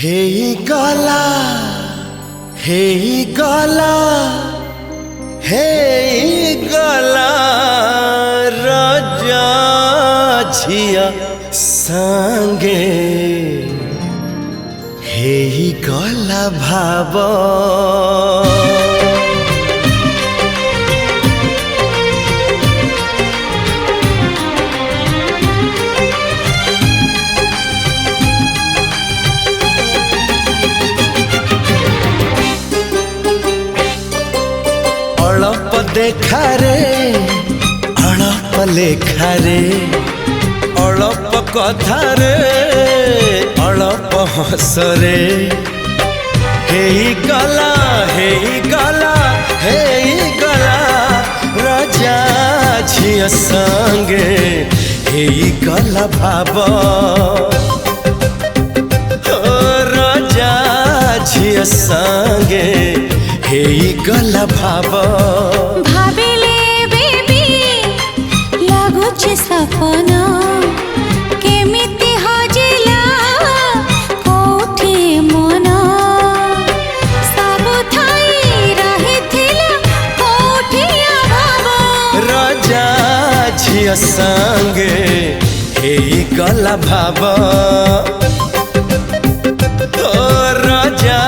हेई गला हेई गला हेई गला राजा झिया संगे हेई गला भाव अड़प देखा रे अड़प लेखा रे अड़प कथा रे अड़प हस रे हेई गला राजा झिया संगे हेई गला भाव राजा झिया संगे हेई गला भाव भाविले बेबी लागुछि सपन केमिति हजिला कोठी मन सब थाई रहिथिला कोठी अभाव राजा झिया संगे हेई गला भाव राजा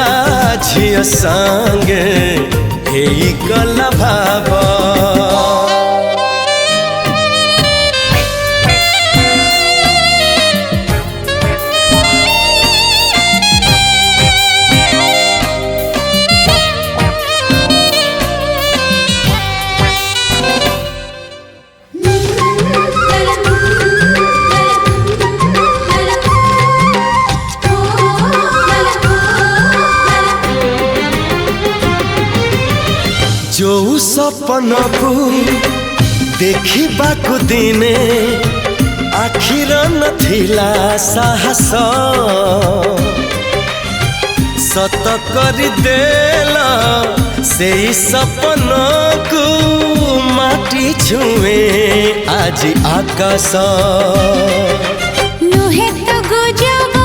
झिया संगे हेई गला भाव जो सपन को देखिबाकु दिने आखिर नथिला साहस सत करि देला सेई सपन को माटी छुए आज आकाश नुहे तो गुजब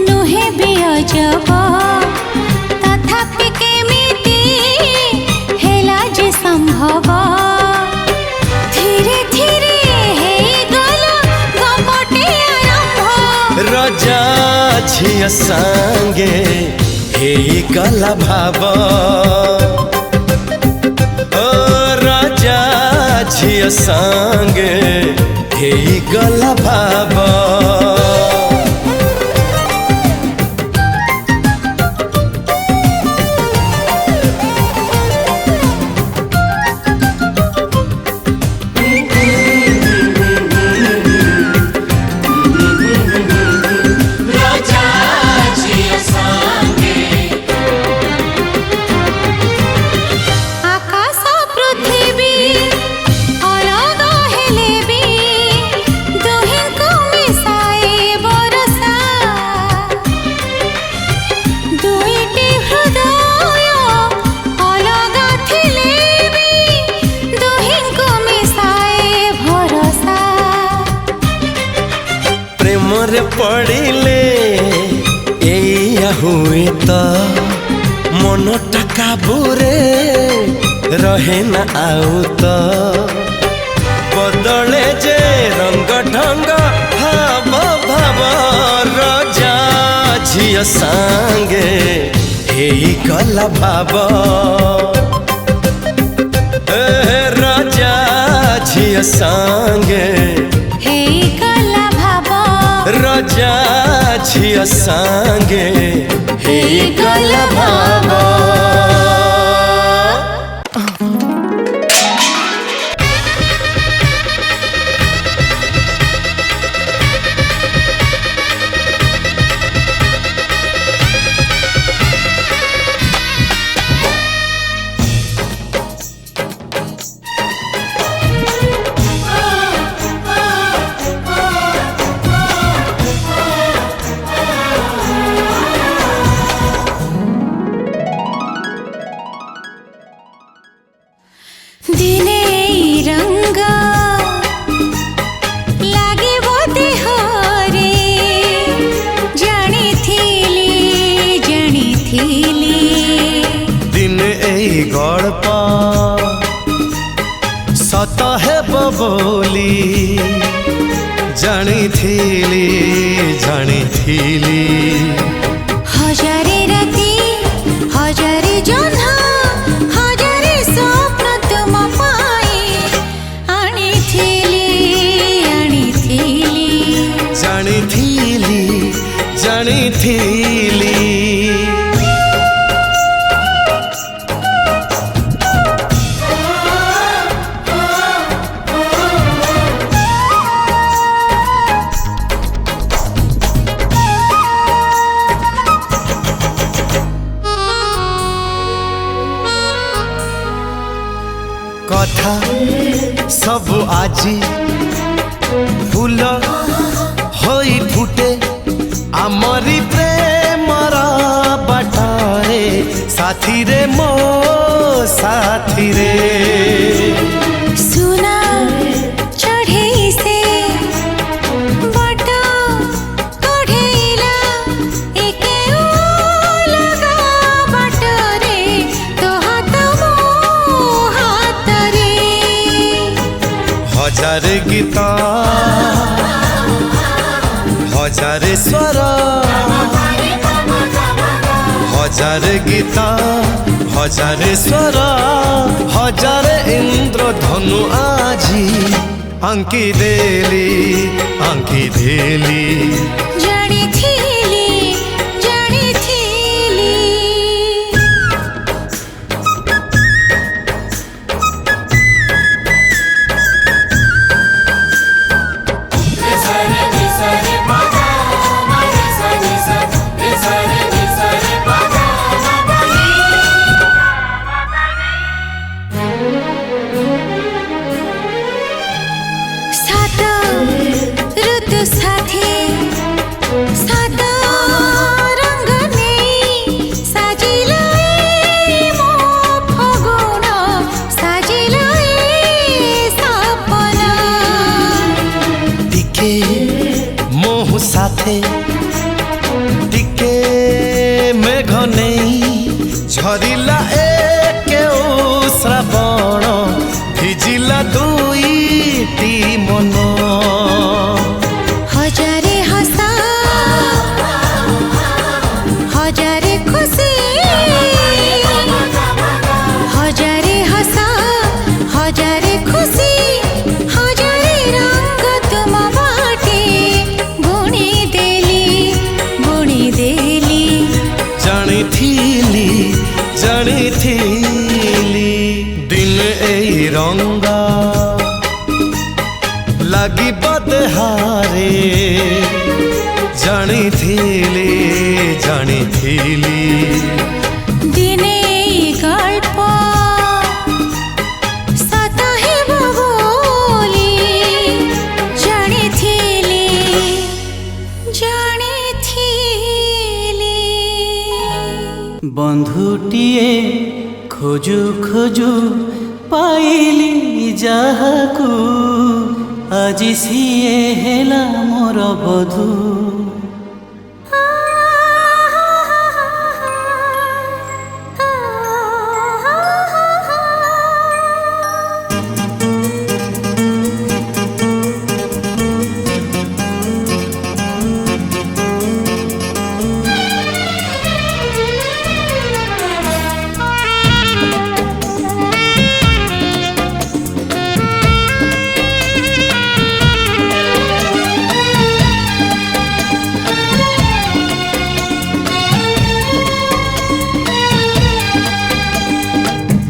नुहे भी अजब तथापि केमिति हेला जे संभव धीरे धीरे हेई गला गपटे आरंभ राजा झिया संगे हेई गला भाव राजा झिया संगे हेई गला भाव पड़िले एया हुए तो मनटा काबूरे रहे न आउ तो बदले जे रंग ढंग भाव भाव राजा झिया संगे हेई गला भाव राजा झिया संगे हेई गला भाव राजा झिया संगे हेई गला भाव ଜାଣିଥିଲି ଜାଣିଥିଲି हजारे राती हजारे जन्ह हजारे स्वप्न तुम पाई आनिथिली ଜାଣିଥିଲି ଜାଣିଥିଲି কথা ସବୁ ଆଜି ଫୁଲ ହୋଇ ଫୁଟେ ଆମରି ପ୍ରେମର ବାଟରେ ସାଥିରେ ମୋ ସାଥିରେ सुना चढ़े से बट कढ़ेला एके लगा बटरे तो हाथ मो हाथ रे ହଜାରେ ଗୀତ ହଜାରେ ସ୍ୱର ହଜାରେ ଗୀତ ହଜାରେ ସ୍ୱର ହଜାରେ ଇନ୍ଦ୍ରଧନୁ ଆଜି ଆଙ୍କି ଦେଲି ଜାଣିଥିଲି सात ऋतु साथी सात रंग नहीं साजिलाई मो फगुण साजिलाई सपना ଟିକେ ମୋହ ସାଥେ ଟିକେ ମେଘ ନେଇ ଝରିଲା ଏକେଉ ଶ୍ରାବଣ ଭିଜିଲା ଦୁଇଟି ମନ हजारे हसा हजारे खुशी हजारे हसा हजारे खुशी हजारे रंग तुम बाटे बुणी देली ଜାଣିଥିଲି ଦିନ ଏଇ ରଙ୍ଗ লাগিব ଦେହରେ ଜାଣିଥିଲି दिने गल्प सता हेब बोली जानिथिली बंधुटिए खोजु खोजु पाइली जाहाकू আজি সিয়ে হেলা মোর বধূ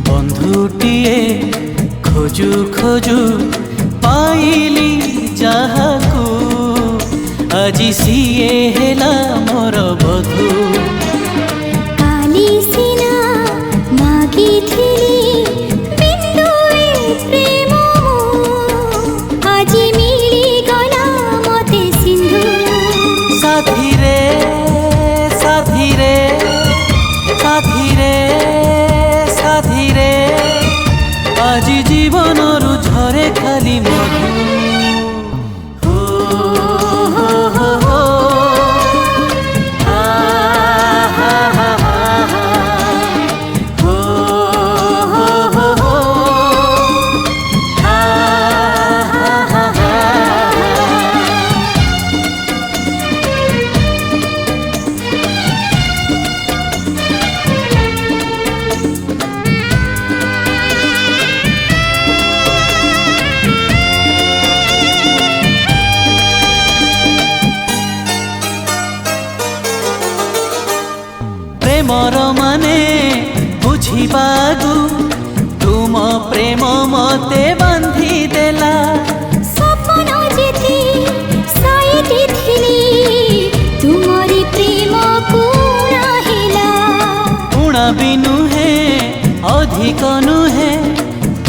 बंधुटिए खोजु खोजु पाइली जाहाकू আজি সিয়ে হেলা মোর বধূ काली सिना मागिथिली बिंदुए प्रेम আজি मिली गला मते सिंधु साथी रे साथी रे साथी रे साथी रे আজি জীবনরু ঝরে খালি মধু हो, हो, हो, हो, आ, प्रेमर माने बुझिबागु तुम प्रेम मते बांधी देला सपन जेथि साइटी थिली तुमरी प्रेम पूरा हेला उणा भी नुहे अधिक नुहे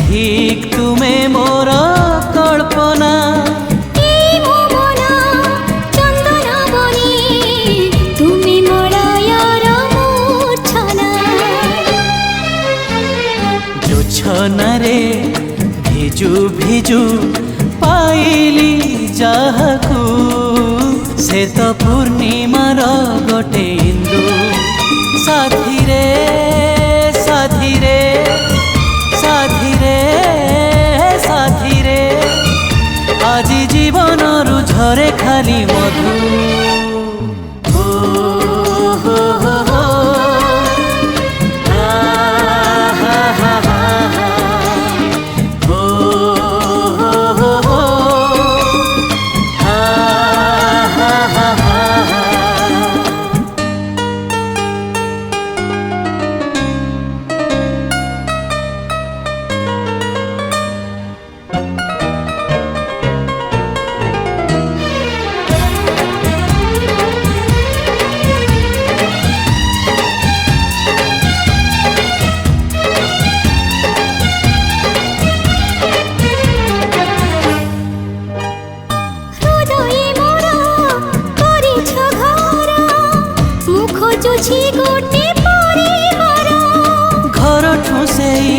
ठीक तुमे मोर कल्पना এই মোমন চন্দন বনে তুমি মলয়র মূর্ছনা जोछनारे भिजु भिजु पाइली जाहाकू से तो पूर्णिमार गोटे इंदु साथी रे साथी रे साथी रे साथी रे आज जीवन रु झरे खाली मधु ओ हो हो हो आ हा हा हा हा ओ हो हो हो आ हा हा हा हा হৃদয়ে মোর করিছ ঘর মুখ জুছি গোটে পরিবার घर ठुसेई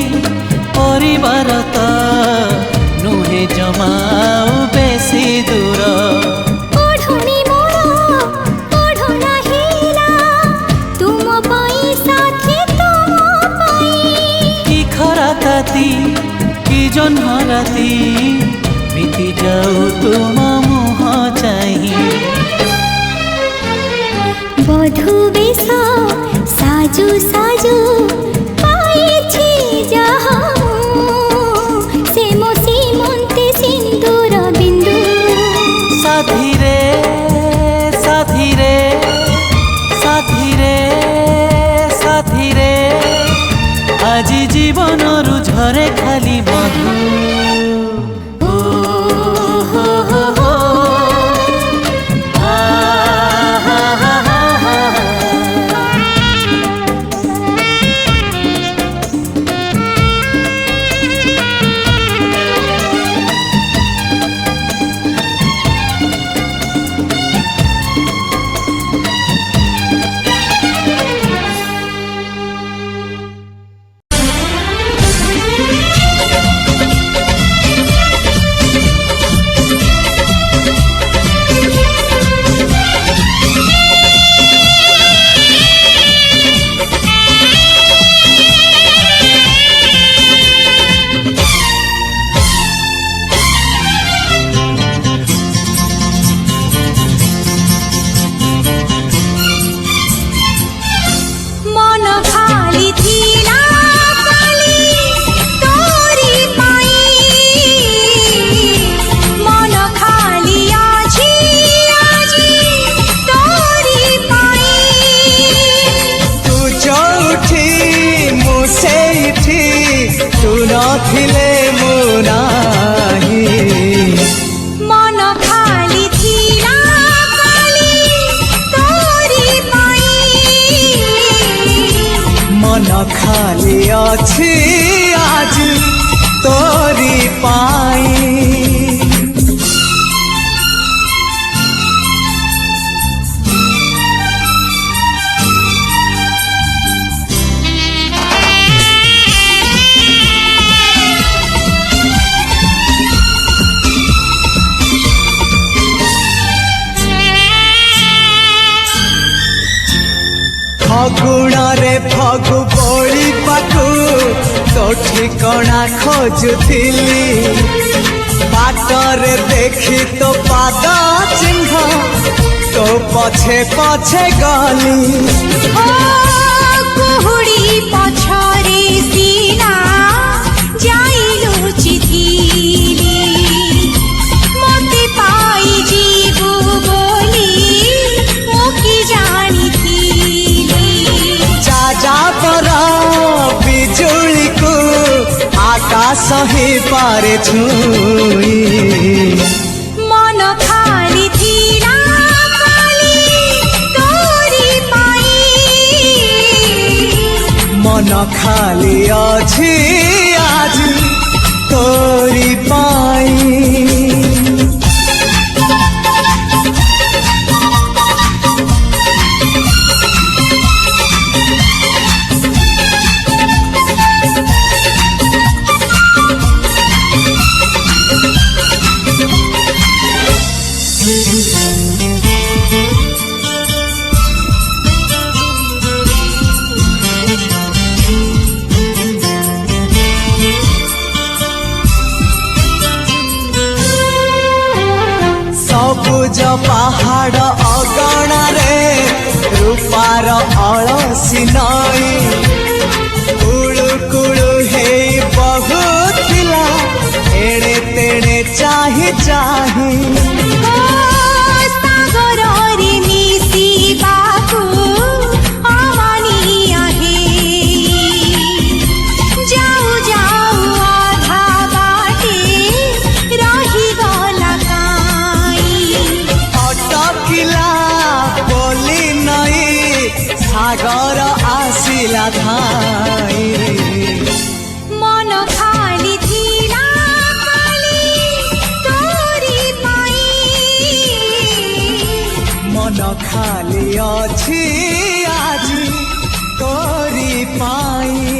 परिवार त नुहे जमाऊ बेसी दूर ओढ़नी मोर ओढ़ना हेला तुम पाई साथी तुम पाई कि खरा ताती कि जन्म राती बीती जाऊ तुम मुह चाही बधू बेश साजु साजु पाइछि जाहा से मो सीमंते सिंदूर बिंदु साथी रे साथी रे साथी रे साथी रे आज जीवन रु झरे खाली मधु ओ हो हो हो आ हा हा हा हा मन खाली थिला काली तोरी पाई मन खाली आछि आजी तोरी पाई तू जोठी मु सेठी तू नथिले मु नाही मन खाली थिला काली तोरी पाई मन खाली अछि आज तोरी पाई फगुणरे फगु बोली पाखु तो ठिकଣା खोजुथिली बाटरे देखी तो पाद चिन्ह तो पछे पछे गली ओ कुहुड़ी पछरे सीना जाइलु चिथिली मते पाई जीवु बोली मोकी जानी थी सही पारे छुई मन खाली थिला खाली तोरी पाई मन खाली अछि आज तोरी पाई ସବୁଜ ପାହାଡ଼ ଅଗଣାରେ ରୂପାର ଅଳସୀ ନଈ କୁଳୁ କୁଳୁ ହେଇ ବହୁଥିଲା ଏଣେ ତେଣେ ଚାହିଁ ଚାହିଁ ସାଗରରେ ମିଶିବାକୁ ଅମାନିଆ ଯାଉ ଯାଉ ଅଧା ବାଟେ ରହିଗଲା କାଇଁ ଅଟକିଲା ବୋଲି ନଈ ସାଗର ଆସିଲା ଧାଇଁ मन खाली थिला खाली तोरी पाई मन खाली अछि आज तोरी पाई